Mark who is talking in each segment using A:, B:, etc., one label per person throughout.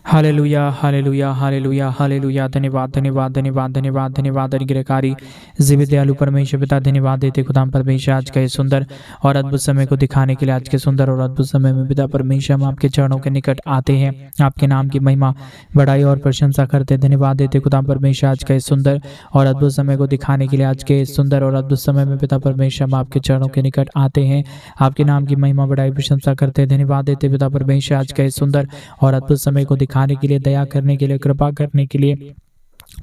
A: Hallelujah hallelujah hallelujah hallelujah. धन्यवाद धन्यवाद धन्यवाद धन्यवाद धन्यवाद अनुग्रहकारी जीवित दयालु परमेश्वर पिता, धन्यवाद देते खुदाम परमेश्वर आज का ये सुंदर और अद्भुत समय को दिखाने के लिए। आज के सुंदर और अद्भुत समय में पिता परमेश्वर हम आपके चरणों के निकट आते हैं, आपके नाम की महिमा बड़ाई और प्रशंसा करते। धन्यवाद देते खुदाम परमेश्वर आज का ये सुंदर और अद्भुत समय को दिखाने के लिए। आज के सुंदर और अद्भुत समय में पिता परमेश्वर हम आपके चरणों के निकट आते हैं, आपके नाम की महिमा बड़ाई प्रशंसा करते। धन्यवाद देते पिता परमेश्वर आज का ये सुंदर और अद्भुत समय को दिखाने के लिए, दया करने के लिए, कृपा करने के लिए,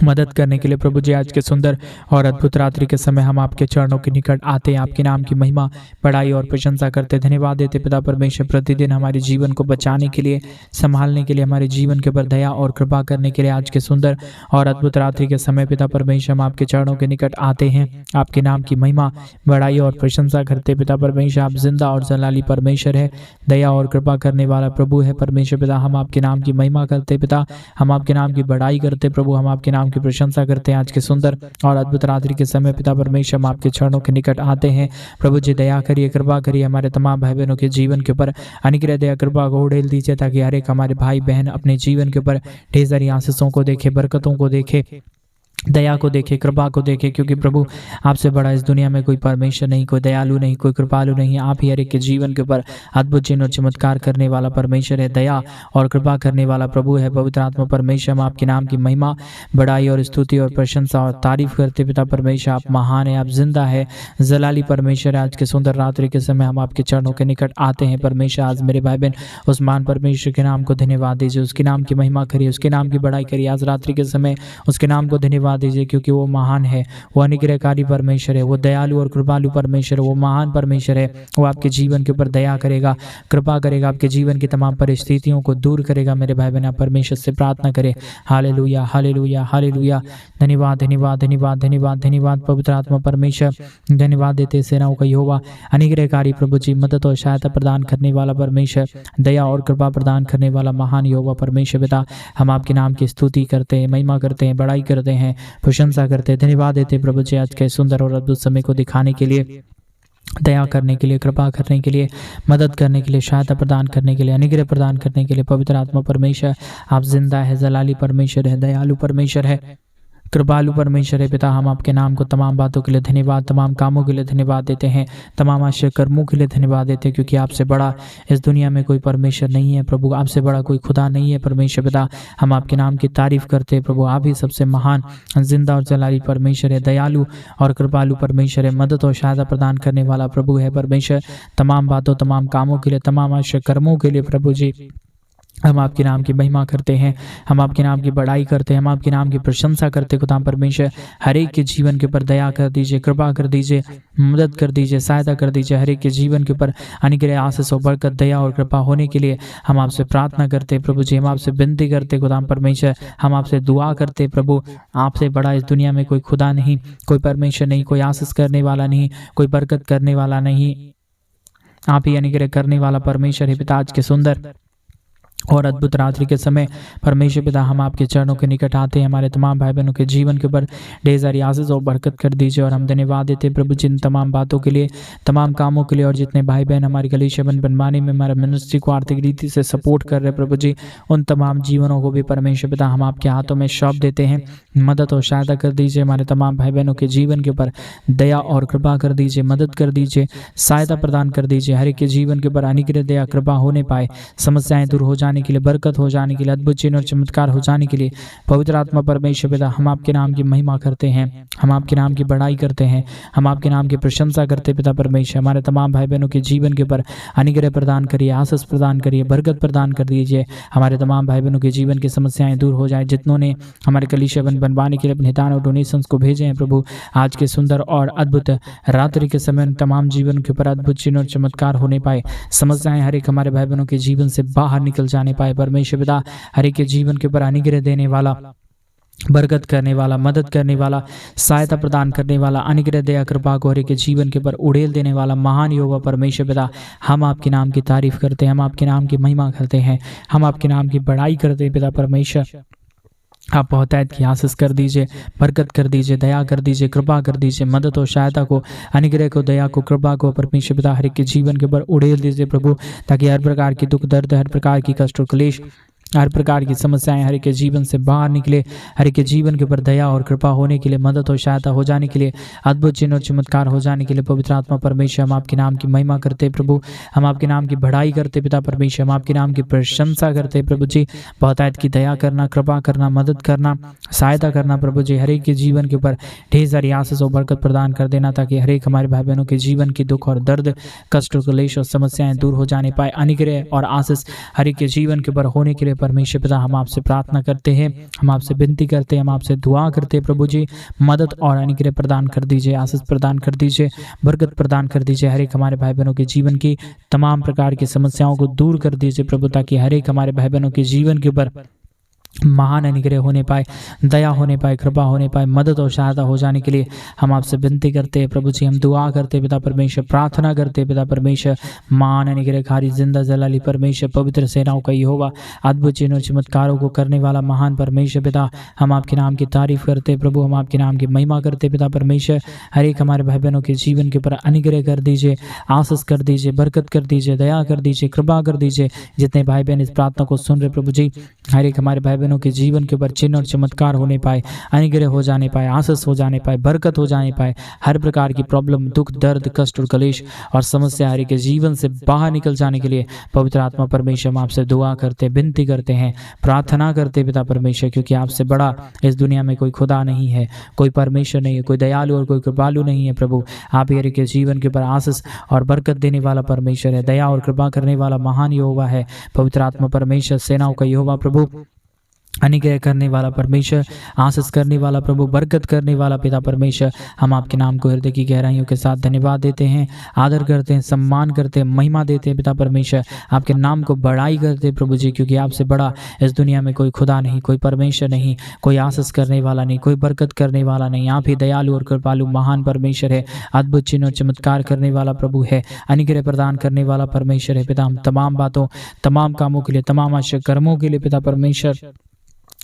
A: मदद करने के लिए। प्रभु जी आज के सुंदर और अद्भुत रात्रि के समय हम आपके चरणों के निकट आते हैं, आपके नाम की महिमा बड़ाई और प्रशंसा करते। धन्यवाद देते पिता परमेश्वर प्रतिदिन हमारे जीवन को बचाने के लिए, संभालने के लिए, हमारे जीवन के ऊपर दया और कृपा करने के लिए। आज के सुंदर और अद्भुत रात्रि के समय पिता परमेश्वर हम आपके चरणों के निकट आते हैं, आपके नाम की महिमा बड़ाई और प्रशंसा करते। पिता परमेश्वर आप जिंदा और जलाली परमेश्वर है, दया और कृपा करने वाला प्रभु है। परमेश्वर पिता हम आपके नाम की महिमा करते, पिता हम आपके नाम की बड़ाई करते, प्रभु हम आपके नाम की प्रशंसा करते हैं। आज के सुंदर और अद्भुत रात्रि के समय पिता परमेश्वर हम आपके चरणों के निकट आते हैं। प्रभु जी दया करिए, कृपा करिए, हमारे तमाम भाई बहनों के जीवन के ऊपर अनुग्रह दया कृपा को उड़ेल दीजिए, ताकि हर एक हमारे भाई बहन अपने जीवन के ऊपर ढेर सारी आशीषों को देखे, बरकतों को देखे, दया को देखे, कृपा को देखे। क्योंकि प्रभु आपसे बड़ा इस दुनिया में कोई परमेश्वर नहीं, कोई दयालु नहीं, कोई कृपालु नहीं। आप ही हर एक के जीवन के ऊपर अद्भुत चिन्ह और चमत्कार करने वाला परमेश्वर है, दया और कृपा करने वाला प्रभु है। पवित्र आत्मा परमेश्वर हम आपके नाम की महिमा बड़ाई और स्तुति और प्रशंसा और तारीफ करते। पिता परमेश्वर आप महान है, आप जिंदा है, जलाली परमेश्वर है। आज के सुंदर रात्रि के समय हम आपके चरणों के निकट आते हैं। परमेश्वर आज मेरे भाई बहन उस महान परमेश्वर के नाम को धन्यवाद दीजिए, उसके नाम की महिमा करिए, उसके नाम की बड़ाई करिए। आज रात्रि के समय उसके नाम को धन्यवाद दीजिए, क्योंकि वो महान है, वो अनुग्रहकारी परमेश्वर है, वो दयालु और कृपालु परमेश्वर है, वो महान परमेश्वर है। वो आपके जीवन के ऊपर दया करेगा, कृपा करेगा, आपके जीवन की तमाम परिस्थितियों को दूर करेगा। मेरे भाई बहन आप परमेश्वर से प्रार्थना करें। Hallelujah hallelujah hallelujah. धन्यवाद धन्यवाद धन्यवाद धन्यवाद धन्यवाद पवित्र आत्मा परमेश्वर, धन्यवाद देते सेनाओं का यहोवा, अनुग्रहकारी प्रभु जी, मदद और सहायता प्रदान करने वाला परमेश्वर, दया और कृपा प्रदान करने वाला महान यहोवा परमेश्वर पिता हम आपके नाम की स्तुति करते हैं, महिमा करते हैं, बड़ाई करते हैं, प्रशंसा करते हैं। धन्यवाद देते प्रभु जी आज के सुंदर और अद्भुत समय को दिखाने के लिए, दया करने के लिए, कृपा करने के लिए, मदद करने के लिए, सहायता प्रदान करने के लिए, अनुग्रह प्रदान करने के लिए। पवित्र आत्मा परमेश्वर आप जिंदा है, जलाली परमेश्वर है, दयालु परमेश्वर है, कृपालु परमेश्वर है। पिता हम आपके नाम को तमाम बातों के लिए धन्यवाद, तमाम कामों के लिए धन्यवाद देते हैं, तमाम आश्चर्य कर्मों के लिए धन्यवाद देते हैं, क्योंकि आपसे बड़ा इस दुनिया में कोई परमेश्वर नहीं है। प्रभु आपसे बड़ा कोई खुदा नहीं है। परमेश्वर पिता हम आपके नाम की तारीफ करते हैं। प्रभु आप ही सबसे महान, जिंदा और जलाली परमेश्वर है, दयालु और कृपालु परमेश्वर है, मदद और सहायता प्रदान करने वाला प्रभु है। परमेश्वर तमाम बातों, तमाम कामों के लिए, तमाम आश्चर्य कर्मों के लिए प्रभु जी हम आपके नाम की महिमा करते हैं, हम आपके नाम की बड़ाई करते हैं, हम आपके नाम की प्रशंसा करते। खुदा परमेश्वर हर एक के जीवन के ऊपर दया कर दीजिए, कृपा कर दीजिए, मदद कर दीजिए, सहायता कर दीजिए। हर एक के जीवन के ऊपर अनुग्रह, आशीष और बरकत, दया और कृपा होने के लिए हम आपसे प्रार्थना करते हैं। प्रभु जी हम आपसे विनती करते खुदा परमेश्वर, हम आपसे दुआ करते। प्रभु आपसे बड़ा इस दुनिया में कोई खुदा नहीं, कोई परमेश्वर नहीं, कोई आशीष करने वाला नहीं, कोई बरकत करने वाला नहीं। आप ही अनुग्रह करने वाला परमेश्वर है। पिता आज के सुंदर और अद्भुत रात्रि के समय परमेश्वर पिता हम आपके चरणों के निकट आते हैं। हमारे तमाम भाई बहनों के जीवन के ऊपर ढेर सारी आशीष और बरकत कर दीजिए, और हम धन्यवाद देते हैं प्रभु जिन तमाम बातों के लिए, तमाम कामों के लिए, और जितने भाई बहन हमारी कलीसिया बनवाने में, हमारे मिनिस्ट्री को आर्थिक रीति से सपोर्ट कर रहे हैं प्रभु जी, उन तमाम जीवनों को भी परमेश्वर पिता हम आपके हाथों में सौंप देते हैं। मदद और सहायता कर दीजिए, हमारे तमाम भाई बहनों के जीवन के ऊपर दया और कृपा कर दीजिए, मदद कर दीजिए, सहायता प्रदान कर दीजिए। हर एक के जीवन के ऊपर अनुग्रह, दया, कृपा होने पाए, समस्याएं दूर हो जाने के लिए, बरकत हो जाने के लिए, अद्भुत चिन्ह और चमत्कार हो जाने के लिए। पवित्र आत्मा परमेश्वर पिता हम आपके नाम की महिमा करते हैं, हम आपके नाम की बड़ाई करते हैं, हम आपके नाम की प्रशंसा करते। पिता परमेश्वर हमारे तमाम भाई बहनों के जीवन के ऊपर अनुग्रह प्रदान करिए, आशीष प्रदान करिए, बरकत प्रदान कर दीजिए। हमारे तमाम भाई बहनों के जीवन की समस्याएं दूर हो जाए। जितनों ने हमारे कलीसिया बनवाने के लिए अपने दान और डोनेशंस को भेजे हैं प्रभु, आज के सुंदर और अद्भुत रात्रि के समय तमाम जीवन के ऊपर अद्भुत चिन्ह और चमत्कार होने पाए, समस्याएं हर एक हमारे भाई बहनों के जीवन से बाहर निकल जाने पाए। परमेश्वर पिता हर एक के जीवन के ऊपर अनुग्रह देने वाला, बरकत करने वाला, मदद करने वाला, सहायता प्रदान करने वाला, अनुग्रह, दया, कृपा को हर एक के जीवन के ऊपर उड़ेल देने वाला महान यहोवा परमेश्वर पिता हम आपके नाम की तारीफ करते हैं, हम आपके नाम की महिमा करते हैं, हम आपके नाम की बड़ाई करते हैं। पिता परमेश्वर आप बहुतायत की आशीष कर दीजिए, बरकत कर दीजिए, दया कर दीजिए, कृपा कर दीजिए, मदद और सहायता को, अनुग्रह को, दया को, कृपा को परमेश्वर पिता हर एक के जीवन के ऊपर उड़ेल दीजिए प्रभु, ताकि हर प्रकार की दुख दर्द, हर प्रकार की कष्ट और क्लेश हर प्रकार की समस्याएं हर एक के जीवन से बाहर निकले, हर एक के जीवन के ऊपर दया और कृपा होने के लिए, मदद और सहायता हो जाने के लिए, अद्भुत चिन्ह और चमत्कार हो जाने के लिए पवित्र आत्मा परमेश्वर हम आपके नाम की महिमा करते प्रभु, हम आपके नाम की बढ़ाई करते पिता परमेश्वर, हम आपके नाम की प्रशंसा करते प्रभु जी। बहुतायत की दया करना, कृपा करना, मदद करना, सहायता करना प्रभु जी। हर एक के जीवन के ऊपर ढेर सारी आशीष और बरकत प्रदान कर देना, ताकि हर एक हमारे भाई बहनों के जीवन की दुख और दर्द, कष्ट, क्लेश और समस्याएं दूर हो जाने पाए। अनुग्रह और आशीष हर एक के जीवन के ऊपर होने के लिए परमेश्वर पिता हम आपसे प्रार्थना करते हैं, हम आपसे विनती करते हैं, हम आपसे दुआ करते हैं प्रभु जी। मदद और अनुग्रह प्रदान कर दीजिए, आशीष प्रदान कर दीजिए, बरकत प्रदान कर दीजिए। हर एक हमारे भाई बहनों के जीवन की तमाम प्रकार की समस्याओं को दूर कर दीजिए प्रभु, ताकि हर एक हमारे भाई बहनों के जीवन के ऊपर महान अनुग्रह होने पाए, दया होने पाए, कृपा होने पाए, मदद और सहायता हो जाने के लिए हम आपसे विनती करते हैं प्रभु जी। हम दुआ करते पिता परमेश्वर, प्रार्थना करते पिता परमेश्वर। महान अनुग्रहकारी, जिंदा जलाली परमेश्वर, पवित्र सेनाओं का यहोवा, अद्भुत चिन्हों चमत्कारों को करने वाला महान परमेश्वर पिता, हम आपके नाम की तारीफ करते प्रभु, हम आपके नाम की महिमा करते पिता परमेश्वर। हर एक हमारे भाई बहनों के जीवन के ऊपर अनुग्रह कर दीजिए, आशीष कर दीजिए, बरकत कर दीजिए, दया कर दीजिए, कृपा कर दीजिए। जितने भाई बहन इस प्रार्थना को सुन रहे प्रभु जी, हर एक हमारे भाई बहनों के जीवन के ऊपर चिन्ह और चमत्कार होने पाए, अनुग्रह हो जाने पाए, आशीष हो जाने पाए, बरकत हो जाने पाए। हर प्रकार की प्रॉब्लम, दुख, दर्द, कष्ट और क्लेश और समस्या हर एक के जीवन से बाहर निकल जाने के लिए पवित्र आत्मा परमेश्वर हम आपसे दुआ करते, विनती करते हैं, प्रार्थना करते पिता परमेश्वर, क्योंकि आपसे बड़ा इस दुनिया में कोई खुदा नहीं है, कोई परमेश्वर नहीं है, कोई दयालु और कोई कृपालु नहीं है प्रभु। आप हर एक के जीवन के ऊपर आशीष और बरकत देने वाला परमेश्वर है, दया और कृपा करने वाला महान यहोवा है पवित्र आत्मा परमेश्वर, सेनाओं का यहोवा प्रभु, अनुग्रह करने वाला परमेश्वर, आशीष करने वाला प्रभु, बरकत करने वाला पिता परमेश्वर। हम आपके नाम को हृदय की गहराइयों के साथ धन्यवाद देते हैं, आदर करते हैं, सम्मान करते हैं, महिमा देते हैं पिता परमेश्वर। आपके नाम को बड़ाई करते हैं प्रभु जी, क्योंकि आपसे बड़ा इस दुनिया में कोई खुदा नहीं, कोई परमेश्वर नहीं, कोई आशीष करने वाला नहीं, कोई बरकत करने वाला नहीं। आप ही दयालु और कृपालु महान परमेश्वर है, अद्भुत चिन्ह और चमत्कार करने वाला प्रभु है, अनुग्रह प्रदान करने वाला परमेश्वर है पिता। हम तमाम बातों, तमाम कामों के लिए, तमाम आश्चर्य कर्मों के लिए पिता परमेश्वर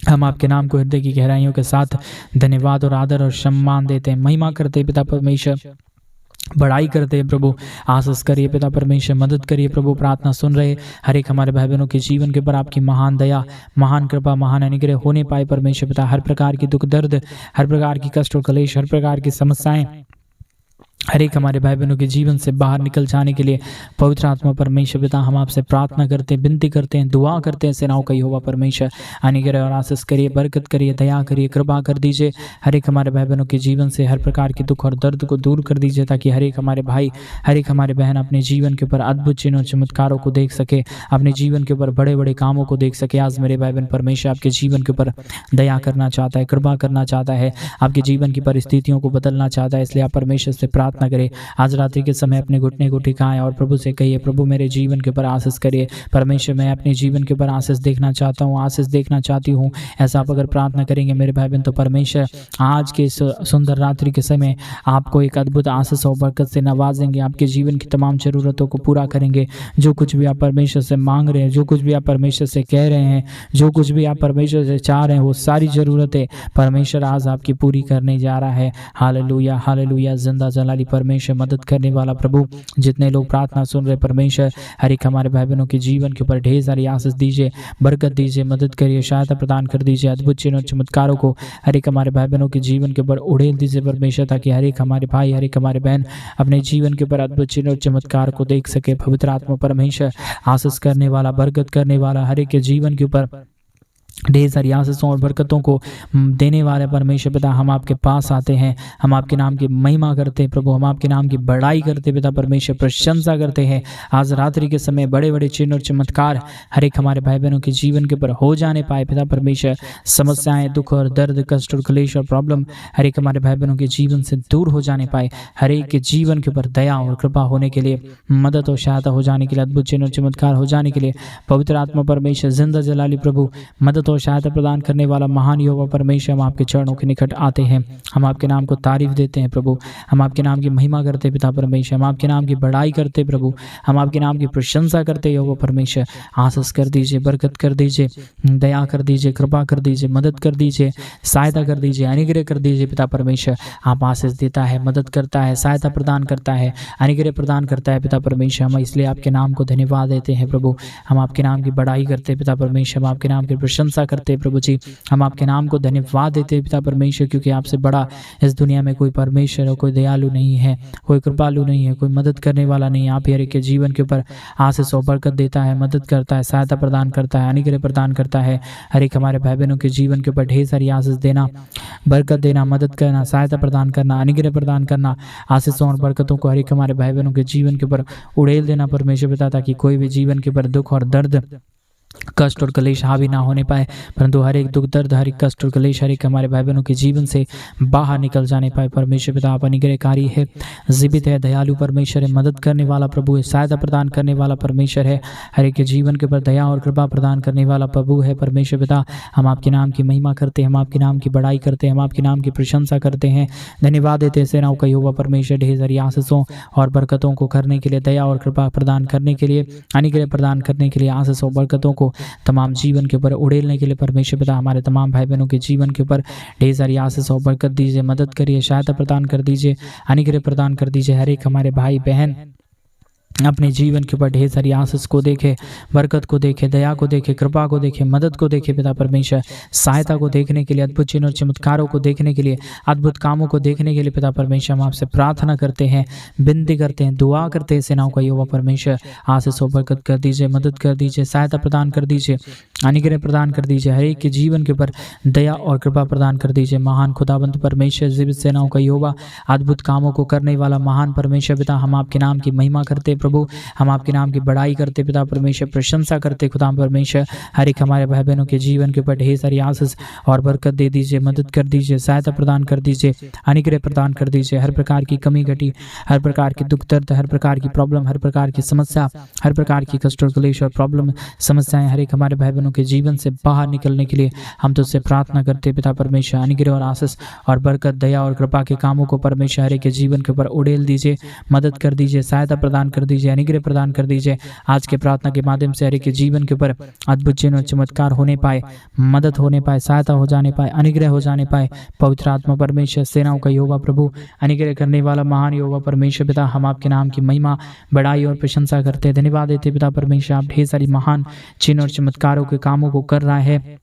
A: हम आपके नाम को हृदय की गहराइयों के साथ धन्यवाद और आदर और सम्मान देते हैं, महिमा करते हैं पिता परमेश्वर, बड़ाई करते हैं प्रभु। आशीष करिए पिता परमेश्वर, मदद करिए प्रभु। प्रार्थना सुन रहे हर एक हमारे भाई बहनों के जीवन के ऊपर आपकी महान दया, महान कृपा, महान अनुग्रह होने पाए परमेश्वर पिता। हर प्रकार की दुख दर्द, हर प्रकार की कष्ट और क्लेश, हर प्रकार की समस्याएं हर एक हमारे भाई बहनों के जीवन से बाहर निकल जाने के लिए पवित्र आत्मा परमेश्वर पिता हम आपसे प्रार्थना करते हैं, विनती करते हैं, दुआ करते हैं। सेनाओं का यहोवा परमेश्वर, अनुग्रह और आशीष करिए, बरकत करिए, दया करिए, कृपा कर दीजिए। हर एक हमारे भाई बहनों के जीवन से हर प्रकार के दुख और दर्द को दूर कर दीजिए, ताकि हर एक हमारे भाई, हर एक हमारे बहन अपने जीवन के ऊपर अद्भुत चिन्हों चमत्कारों को देख सके, अपने जीवन के ऊपर बड़े बड़े कामों को देख सके। आज मेरे भाई बहन परमेश्वर आपके जीवन के ऊपर दया करना चाहता है, कृपा करना चाहता है, आपके जीवन की परिस्थितियों को बदलना चाहता है। इसलिए आप परमेश्वर से प्रार्थना करें, आज रात्रि के समय अपने घुटने को टिकाएं और प्रभु से कहिए, प्रभु मेरे जीवन के ऊपर आशीष करिए। परमेश्वर मैं अपने जीवन के ऊपर आशीष देखना चाहता हूँ, आशीष देखना चाहती हूँ। ऐसा आप अगर प्रार्थना करेंगे मेरे भाई बहन, तो परमेश्वर आज के सुंदर रात्रि के समय आपको एक अद्भुत आशीष और बरकत से नवाजेंगे, आपके जीवन की तमाम जरूरतों को पूरा करेंगे। जो कुछ भी आप परमेश्वर से मांग रहे हैं, जो कुछ भी आप परमेश्वर से कह रहे हैं, जो कुछ भी आप परमेश्वर से चाह रहे हैं, वो सारी जरूरतें परमेश्वर आज आपकी पूरी करने जा रहा है। Hallelujah, hallelujah. जिंदा जलाली परमेश्वर, मदद करने वाला प्रभु, जितने लोग प्रार्थना सुन रहे परमेश्वर, हर एक हमारे भाई बहनों के जीवन के ऊपर ढेर सारी आशीष दीजिए, बरकत दीजिए, मदद करिए, सहायता प्रदान कर दीजिए। अद्भुत चिन्हों चमत्कारों को हर एक हमारे भाई बहनों के जीवन के ऊपर उड़ेल दीजिए परमेश्वर, ताकि हर एक हमारे भाई, हर एक हमारे बहन अपने जीवन के ऊपर अद्भुत चिन्हों चमत्कार को देख सके। पवित्र आत्मा परमेश्वर, आशीष करने वाला, बरकत करने वाला, हर एक के जीवन के ऊपर ढेर सारी आशीषों और बरकतों को देने वाले परमेश्वर पिता, हम आपके पास आते हैं, हम आपके नाम की महिमा करते हैं प्रभु, हम आपके नाम की बड़ाई करते पिता परमेश्वर, प्रशंसा करते हैं। आज रात्रि के समय बड़े बड़े चिन्ह और चमत्कार हर एक हमारे भाई बहनों के जीवन के ऊपर हो जाने पाए पिता परमेश्वर। समस्याएं, दुख और दर्द, कष्ट और क्लेश और प्रॉब्लम हर एक हमारे भाई बहनों के जीवन से दूर हो जाने पाए। हर एक के जीवन के ऊपर दया और कृपा होने के लिए, मदद और सहायता हो जाने के लिए, अद्भुत चिन्ह और चमत्कार हो जाने के लिए पवित्र आत्मा परमेश्वर, जिंदा जलाली प्रभु, मदद मदद और सहायता प्रदान करने वाला महान यहोवा परमेश्वर, हम आपके चरणों के निकट आते हैं। हम आपके नाम को तारीफ देते हैं प्रभु। हम आपके नाम की महिमा करते पिता परमेश्वर। हम आपके नाम की बड़ाई करते प्रभु। हम आपके नाम की प्रशंसा करते यहोवा परमेश्वर। आशीष कर दीजिए, बरकत कर दीजिए, दया कर दीजिए, कृपा कर दीजिए, मदद कर दीजिए, सहायता कर दीजिए, अनुग्रह कर दीजिए पिता परमेश्वर। आप आशीष देता है, मदद करता है, सहायता प्रदान करता है, अनुग्रह प्रदान करता है पिता परमेश्वर। हम इसलिए आपके नाम को धन्यवाद देते हैं प्रभु। हम आपके नाम की बड़ाई करते हैं पिता परमेश्वर। हम आपके नाम की प्रशंसा करते हैं प्रभु जी। हम आपके नाम को धन्यवाद देते हैं पिता परमेश्वर, क्योंकि आपसे बड़ा इस दुनिया में कोई परमेश्वर और कोई दयालु नहीं है, कोई कृपालु नहीं है, कोई मदद करने वाला नहीं है। आप हर एक के जीवन के ऊपर आशीष और बरकत देता है, मदद करता है, सहायता प्रदान करता है, अनुग्रह प्रदान करता है। हर एक हमारे भाई बहनों के जीवन के ऊपर ढेर सारी आशीष देना, बरकत देना, मदद करना, सहायता प्रदान करना, अनुग्रह प्रदान करना, आशीषों और बरकतों को हर एक हमारे भाई बहनों के जीवन के ऊपर उड़ेल देना परमेश्वर पिता, ताकि कोई भी जीवन के ऊपर दुख और दर्द, कष्ट और कलेश हावी ना होने पाए, परंतु हर एक दुख दर्द, हर एक कष्ट और कलेश हर एक हमारे भाई बहनों के जीवन से बाहर निकल जाने पाए। परमेश्वर पिता आप अनुग्रहकारी है, जीवित है, दयालु परमेश्वर है, मदद करने वाला प्रभु है, सहायता प्रदान करने वाला परमेश्वर है, हर एक के जीवन के ऊपर दया और कृपा प्रदान करने वाला प्रभु है। परमेश्वर पिता हम आपके नाम की महिमा करते हैं, हम आपके नाम की बड़ाई करते हैं, हम आपके नाम की प्रशंसा करते हैं, धन्यवाद देते हैं सेनाओं का यहोवा परमेश्वर। ढेर सारी आशीषों और बरकतों को करने के लिए, दया और कृपा प्रदान करने के लिए, अनुग्रह प्रदान करने के लिए, आशीषों बरकतों को तमाम जीवन के ऊपर उड़ेलने के लिए परमेश्वर पिता हमारे तमाम भाई बहनों के जीवन के ऊपर ढेर सारी आशीष और बरकत दीजिए, मदद करिए, सहायता प्रदान कर दीजिए, अनुग्रह प्रदान कर दीजिए। हर एक हमारे भाई बहन अपने जीवन के ऊपर ढेर सारी आशीष को देखे, बरकत को देखे, दया को देखे, कृपा को देखे, मदद को देखे पिता परमेश्वर। सहायता को देखने के लिए, अद्भुत चिन्ह और चमत्कारों को देखने के लिए, अद्भुत कामों को देखने के लिए पिता परमेश्वर हम आपसे प्रार्थना करते हैं, विनती करते हैं, दुआ करते हैं सेनाओं का यहोवा परमेश्वर। आशीष और बरकत कर दीजिए, मदद कर दीजिए, सहायता प्रदान कर दीजिए, अनुग्रह प्रदान कर दीजिए, हर एक के जीवन के ऊपर दया और कृपा प्रदान कर दीजिए। महान खुदाबंद परमेश्वर, जीवित सेनाओं का यहोवा, अद्भुत कामों को करने वाला महान परमेश्वर पिता, हम आपके नाम की महिमा करते प्रभु, हम आपके नाम की बड़ाई करते पिता परमेश्वर, प्रशंसा करते खुदा परमेश्वर। हर एक हमारे भाई बहनों के जीवन के ऊपर ढेर सारी आशीष और बरकत दे दीजिए, मदद कर दीजिए, सहायता प्रदान कर दीजिए, अनुग्रह प्रदान कर दीजिए। हर प्रकार की कमी घटी, हर प्रकार की दुख दर्द, हर प्रकार की प्रॉब्लम, हर प्रकार की समस्या, हर प्रकार की कष्ट और क्लेश और प्रॉब्लम, समस्याएं हर एक हमारे भाई बहनों के जीवन से बाहर निकलने के लिए हम तुझसे प्रार्थना करते पिता परमेश्वर। अनुग्रह और आशीष और बरकत, दया और कृपा के कामों को परमेश्वर हर एक के जीवन के ऊपर उड़ेल दीजिए, मदद कर दीजिए, सहायता प्रदान कर दीजिए, अनुग्रह प्रदान कर दीजिए। आज के प्रार्थना के माध्यम से हर एक के जीवन के ऊपर अद्भुत चिन्ह और चमत्कार होने पाए, मदद होने पाए, सहायता हो जाने पाए, अनुग्रह हो जाने पाए। पवित्र आत्मा परमेश्वर, सेनाओं का यहोवा प्रभु, अनुग्रह करने वाला महान यहोवा परमेश्वर पिता, हम आपके नाम की महिमा, बड़ाई और प्रशंसा करते हैं, धन्यवाद देते पिता परमेश्वर। आप ढेर सारी महान चिन्ह और चमत्कारों के कामों को कर रहा है,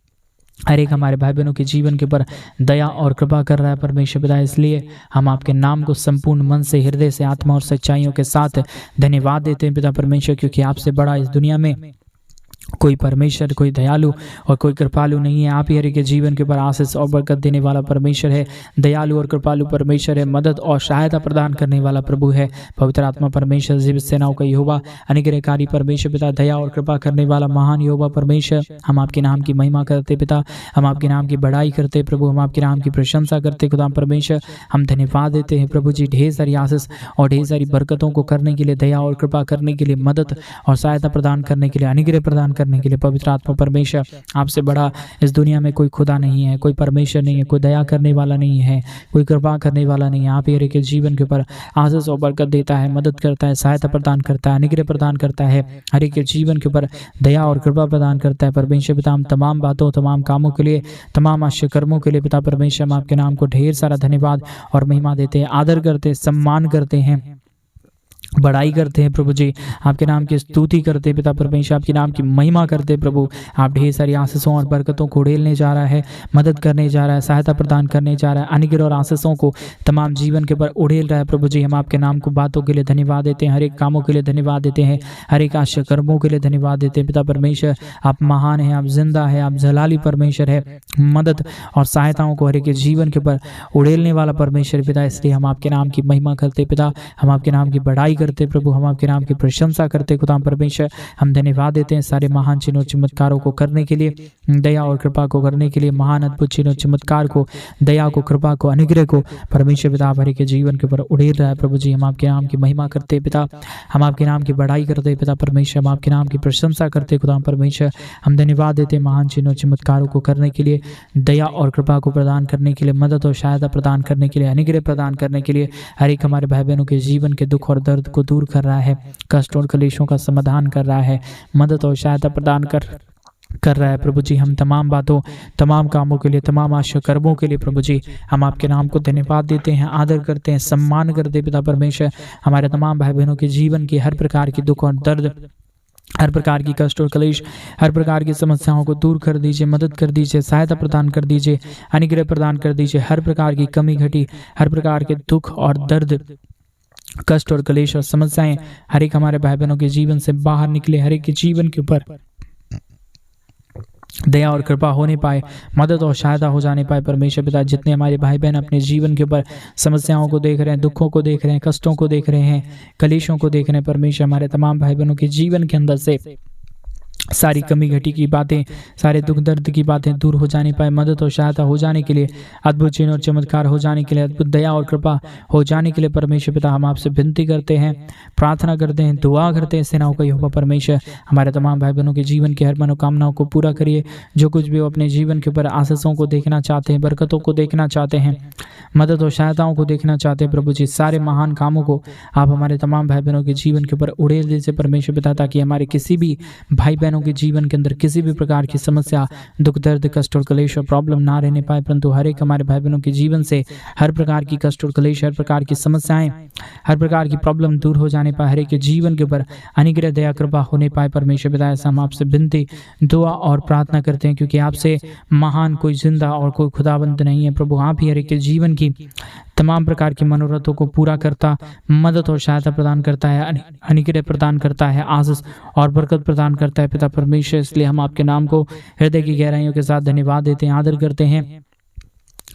A: हर एक हमारे भाई बहनों के जीवन के ऊपर दया और कृपा कर रहा है परमेश्वर पिता। इसलिए हम आपके नाम को संपूर्ण मन से, हृदय से, आत्मा और सच्चाइयों के साथ धन्यवाद देते हैं पिता परमेश्वर, क्योंकि आपसे बड़ा इस दुनिया में कोई परमेश्वर, कोई दयालु और कोई कृपालु नहीं है। आप ही हर एक के जीवन के ऊपर आशीष और बरकत देने वाला परमेश्वर है, दयालु और कृपालु परमेश्वर है, मदद और सहायता प्रदान करने वाला प्रभु है। पवित्र आत्मा परमेश्वर, जीवित सेनाओं का यहोवा, अनुग्रहकारी परमेश्वर पिता, दया और कृपा करने वाला महान यहोवा परमेश्वर, हम आपके नाम की महिमा करते पिता, हम आपके नाम की बड़ाई करते प्रभु, हम आपके नाम की प्रशंसा करते खुदा परमेश्वर। हम धन्यवाद देते हैं प्रभु जी, ढेर सारी आशीष और ढेर सारी बरकतों को करने के लिए, दया और कृपा करने के लिए, मदद और सहायता प्रदान करने के लिए, अनुग्रह प्रदान करने के लिए। पवित्र आत्मा परमेश्वर, आपसे बड़ा इस दुनिया में कोई खुदा नहीं है, कोई परमेश्वर नहीं है, कोई दया करने वाला नहीं है, कोई कृपा करने वाला नहीं है। आप हर एक के जीवन के ऊपर आशीष और बरकत देता है, मदद करता है, सहायता प्रदान करता है, अनुग्रह प्रदान करता है, हर एक के जीवन के ऊपर दया और कृपा प्रदान करता है परमेश्वर पिता। हम तमाम बातों, तमाम कामों के लिए, तमाम आश्चर्य कर्मों के लिए पिता परमेश्वर, हम आपके नाम को ढेर सारा धन्यवाद और महिमा देते हैं, आदर करते हैं, सम्मान करते हैं, बड़ाई करते हैं प्रभु जी, आपके नाम की स्तुति करते हैं पिता परमेश्वर, आपके नाम की महिमा करते हैं प्रभु। आप ढेर सारी आशीषों और बरकतों को उड़ेलने जा रहा है, मदद करने जा रहा है, सहायता प्रदान करने जा रहा है, अनुग्रह और आशीषों को तमाम जीवन के ऊपर उड़ेल रहा है प्रभु जी। हम आपके नाम को बातों के लिए धन्यवाद देते हैं, हर एक कामों के लिए धन्यवाद देते हैं, हर एक आश्चर्य कर्मों के लिए धन्यवाद देते हैं पिता परमेश्वर। आप महान है, आप जिंदा है, आप जलाली परमेश्वर है, मदद और सहायताओं को हर एक के जीवन के ऊपर उड़ेलने वाला परमेश्वर पिता। इसलिए हम आपके नाम की महिमा करते पिता, हम आपके नाम की बड़ाई करते प्रभु, हम आपके नाम की प्रशंसा करते खुदा परमेश्वर। हम धन्यवाद देते हैं सारे महान चिन्हों चमत्कारों को करने के लिए, दया और कृपा को करने के लिए, महान अद्भुत चिन्हों चमत्कार को, दया को, कृपा को, अनुग्रह को परमेश्वर पिता हमारे के जीवन के ऊपर उड़ेल रहा है प्रभु जी। हम आपके नाम की महिमा करते पिता, हम आपके नाम की बड़ाई करते पिता परमेश्वर, हम आपके नाम की प्रशंसा करते खुदा परमेश्वर। हम धन्यवाद देते महान चिन्हों चमत्कारों को करने के लिए, दया और कृपा को प्रदान करने के लिए, मदद और सहायता प्रदान करने के लिए, अनुग्रह प्रदान करने के लिए, हर एक हमारे भाई बहनों के जीवन के दुख और दर्द को दूर कर रहा है, कष्ट और कलेशों का समाधान कर रहा है, मदद और सहायता प्रदान कर रहा है प्रभु जी। हम तमाम बातों, तमाम कामों के लिए, तमाम आशा कर्मों के लिए प्रभु जी हम आपके नाम को धन्यवाद देते हैं, आदर करते हैं, सम्मान करते पिता परमेश्वर। हमारे तमाम भाई बहनों के जीवन की हर प्रकार की दुख और दर्द, हर प्रकार की कष्ट और कलेश, हर प्रकार की समस्याओं को दूर कर दीजिए, मदद कर दीजिए, सहायता प्रदान कर दीजिए, अनुग्रह प्रदान कर दीजिए। हर प्रकार की कमी घटी, हर प्रकार के दुख और दर्द, कष्ट और कलेश और समस्याएं हर एक हमारे भाई बहनों के जीवन से बाहर निकले, हर एक के जीवन के ऊपर दया और कृपा होने पाए, मदद और सहायता हो जाने पाए परमेश्वर पिता। जितने हमारे भाई बहन अपने जीवन के ऊपर समस्याओं को देख रहे हैं, दुखों को देख रहे हैं, कष्टों को देख रहे हैं, कलेशों को देख रहे हैं परमेश्वर, हमारे तमाम भाई बहनों के जीवन के अंदर से सारी कमी घटी की बातें, सारे दुख दर्द की बातें दूर हो जाने पाए, मदद और सहायता हो जाने के लिए, अद्भुत चिन्ह और चमत्कार हो जाने के लिए, अद्भुत दया और कृपा हो जाने के लिए परमेश्वर पिता हम आपसे विनती करते हैं, प्रार्थना करते हैं, दुआ करते हैं। सेनाओं का यहोवा परमेश्वर हमारे तमाम भाई बहनों के जीवन की हर मनोकामनाओं को पूरा करिए। जो कुछ भी वो अपने जीवन के ऊपर आशीषों को देखना चाहते हैं, बरकतों को देखना चाहते हैं, मदद और सहायताओं को देखना चाहते हैं प्रभु जी, सारे महान कामों को आप हमारे तमाम भाई बहनों के जीवन के ऊपर उड़ेल दीजिए परमेश्वर पिता, ताकि हमारे किसी भी भाई बहनों के जीवन के अंदर किसी भी प्रकार की समस्या, दुख दर्द, कष्ट और कलेश और प्रॉब्लम ना रहने पाए, परंतु हर एक हमारे भाई बहनों के जीवन से हर प्रकार की कष्ट और कलेश, हर प्रकार की समस्याएं, हर प्रकार की प्रॉब्लम दूर हो जाने पाए, हर एक के जीवन के ऊपर अनुग्रह दया कृपा होने पाए परमेश्वर पिता। ऐसा हम आपसे विनती, दुआ और प्रार्थना करते हैं, क्योंकि आपसे महान कोई जिंदा और कोई खुदाबंद नहीं है प्रभु। आप ही हर एक के जीवन की तमाम प्रकार की मनोरथों को पूरा करता, मदद और सहायता प्रदान करता है, अनुग्रह प्रदान करता है, आशीष और बरकत प्रदान करता है पिता परमेश्वर। इसलिए हम आपके नाम को हृदय की गहराइयों के साथ धन्यवाद देते हैं, आदर करते हैं,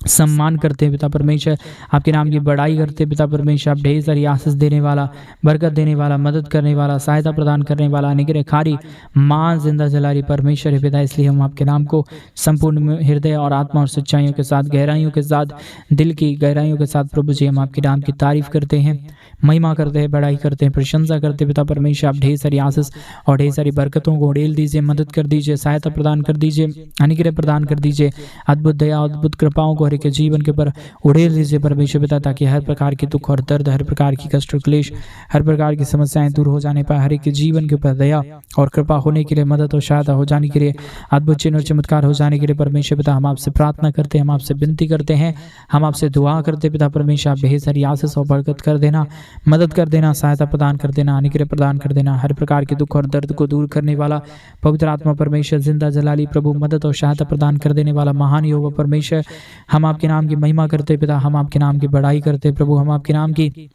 A: सम्मान करते हैं पिता परमेश्वर। आपके नाम की बड़ाई करते हैं पिता परमेश्वर। आप ढेर सारी आशीष देने वाला, बरकत देने वाला, मदद करने वाला, सहायता प्रदान करने वाला, अनुग्रहकारी, मान जिंदा जलाली परमेश्वर है पिता। इसलिए हम आपके नाम को संपूर्ण हृदय और आत्मा और सच्चाइयों के साथ, गहराइयों के साथ, दिल की गहराइयों के साथ प्रभु जी हम आपके नाम की तारीफ करते हैं, महिमा करते हैं, बड़ाई करते हैं, प्रशंसा करते हैं पिता परमेश्वर। आप ढेर सारी आशीष और ढेर सारी बरकतों को उड़ेल दीजिए, मदद कर दीजिए, सहायता प्रदान कर दीजिए, अनुग्रह प्रदान कर दीजिए, अद्भुत दया, अद्भुत कृपाओं को हर एक के जीवन के ऊपर उड़ेल दीजिए परमेश्वर पिता, ताकि हर प्रकार के दुख और दर्द, हर प्रकार की कष्ट और क्लेश, हर प्रकार की समस्याएं दूर हो जाने पाए, हर एक के जीवन के ऊपर दया और कृपा होने के लिए, मदद और सहायता हो जाने के लिए, अद्भुत चिन्ह और चमत्कार हो जाने के लिए परमेश्वर पिता हम आपसे प्रार्थना करते हैं, हम आपसे विनती करते हैं, हम आपसे दुआ करते पिता परमेश्वर। आप ढेर सारी आशीष और बरकत कर देना, मदद कर देना, सहायता प्रदान कर देना, अनुग्रह प्रदान कर देना, हर प्रकार के दुख और दर्द को दूर करने वाला पवित्र आत्मा परमेश्वर, जिंदा जलाली प्रभु, मदद और सहायता प्रदान कर देने वाला महान यहोवा परमेश्वर। हम आपके नाम की महिमा करते पिता, हम आपके नाम की बड़ाई करते प्रभु, हम आपके नाम की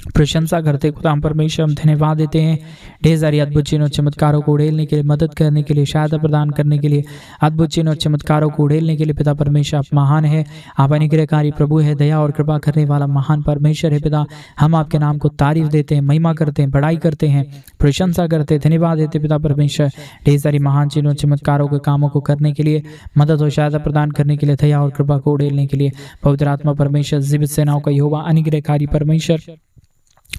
A: प्रशंसा करते खुदा हम परमेश्वर। हम धन्यवाद देते हैं ढेर सारी अद्भुत चिन्ह और चमत्कारों को उड़ेलने के लिए, मदद करने के लिए, सहायता प्रदान करने के लिए, अद्भुत चिन्ह और चमत्कारों को उड़ेलने के लिए पिता परमेश्वर आप महान है, आप अनुग्रहकारी प्रभु है, दया और कृपा करने वाला महान परमेश्वर है पिता। हम आपके नाम को तारीफ देते हैं, महिमा करते हैं, बड़ाई करते हैं, प्रशंसा करते हैं, धन्यवाद देते पिता परमेश्वर। ढेर सारी महान चिन्ह और चमत्कारों के कामों को करने के लिए, मदद और सहायता प्रदान करने के लिए, दया और कृपा को उड़ेलने के लिए पवित्र आत्मा परमेश्वर, जीवित सेनाओं का यहोवा, अनुग्रहकारी परमेश्वर,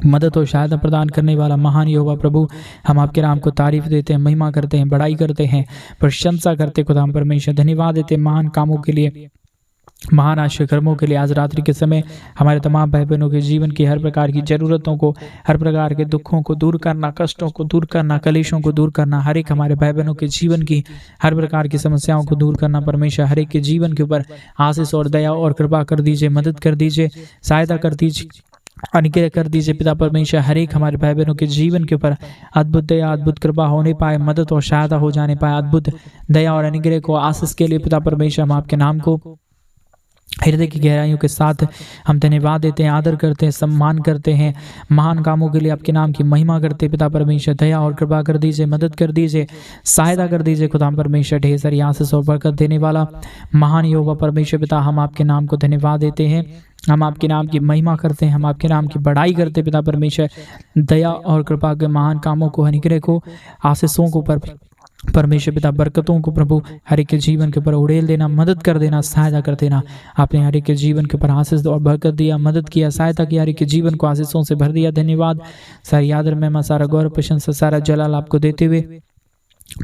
A: मदद और सहायता प्रदान करने वाला महान यहोवा प्रभु, हम आपके नाम को तारीफ देते हैं, महिमा करते हैं, बड़ाई करते हैं, प्रशंसा करते खुदा हम परमेश्वर। धन्यवाद देते हैं महान कामों के लिए, महान आश्चर्य कर्मों के लिए। आज रात्रि के समय हमारे तमाम भाई बहनों के जीवन की हर प्रकार की जरूरतों को, हर प्रकार के दुखों को दूर करना, कष्टों को दूर करना, कलेशों को दूर करना, हर एक हमारे भाई बहनों के जीवन की हर प्रकार की समस्याओं को दूर करना परमेश्वर। हर एक के जीवन के ऊपर आशीष और दया और कृपा कर दीजिए, मदद कर दीजिए, सहायता कर दीजिए, अनुग्रह कर दीजिए पिता परमेश्वर। हर एक हमारे भाई बहनों के जीवन के ऊपर अद्भुत दया, अद्भुत कृपा होने पाए, मदद और सहायता हो जाने पाए, अद्भुत दया और अनुग्रह को आशीष के लिए पिता परमेश्वर हम आपके नाम को हृदय की गहराइयों के साथ हम धन्यवाद देते हैं, आदर करते हैं, सम्मान करते हैं, महान कामों के लिए आपके नाम की महिमा करते पिता परमेश्वर। दया और कृपा कर दीजिए, मदद कर दीजिए, सहायता कर दीजिए खुदा परमेश्वर। ढेर सारी आशीष और बरकत देने वाला महान यहोवा परमेश्वर पिता, हम आपके नाम को धन्यवाद देते हैं, हम आपके नाम की महिमा करते हैं, हम आपके नाम की बड़ाई करते हैं पिता परमेश्वर। दया और कृपा के महान कामों को, अनुग्रह को, आशीषों को परमेश्वर पिता, बरकतों को प्रभु हर एक के जीवन के ऊपर उड़ेल देना, मदद कर देना, सहायता कर देना। आपने हर एक के जीवन के ऊपर आशीष और बरकत दिया, मदद किया, सहायता किया, हर एक के जीवन को आशीषों से भर दिया। धन्यवाद। सारी आदर महिमा, सारा गौरव, प्रशंसा, सारा जलाल आपको देते हुए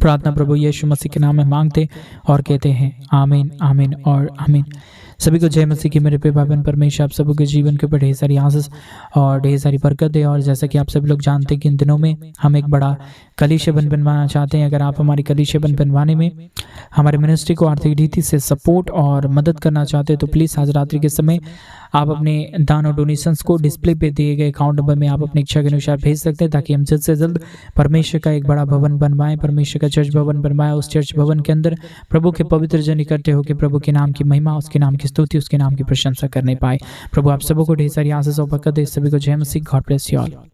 A: प्रार्थना प्रभु यीशु मसीह के नाम में मांगते और कहते हैं आमीन, आमीन और आमीन। सभी को जय मसीह की। मेरे प्रिय भाई बहन, परमेश्वर आप सबके जीवन के ऊपर ढेर सारी आशीष और ढेर सारी बरकत दे। और जैसा कि आप सभी लोग जानते हैं कि इन दिनों में हम एक बड़ा कलीसिया बनवाना चाहते हैं। अगर आप हमारी कलीसिया बनवाने में हमारे मिनिस्ट्री को आर्थिक रीति से सपोर्ट और मदद करना चाहते हैं तो प्लीज़ आज रात्रि के समय आप अपने दान और डोनेशंस को डिस्प्ले पे दिए गए अकाउंट नंबर में आप अपनी इच्छा के अनुसार भेज सकते हैं, ताकि हम जल्द से जल्द परमेश्वर का एक बड़ा भवन बनवाएं, परमेश्वर का चर्च भवन बनवाएं। उस चर्च भवन के अंदर प्रभु के पवित्र जन इकट्ठे होकर प्रभु के नाम की महिमा, उसके नाम की स्तुति, उसके नाम की प्रशंसा करने पाए। प्रभु आप सबको ढेर सारी आशीष और बरकत दे। सभी को जय मसीह। God bless you all.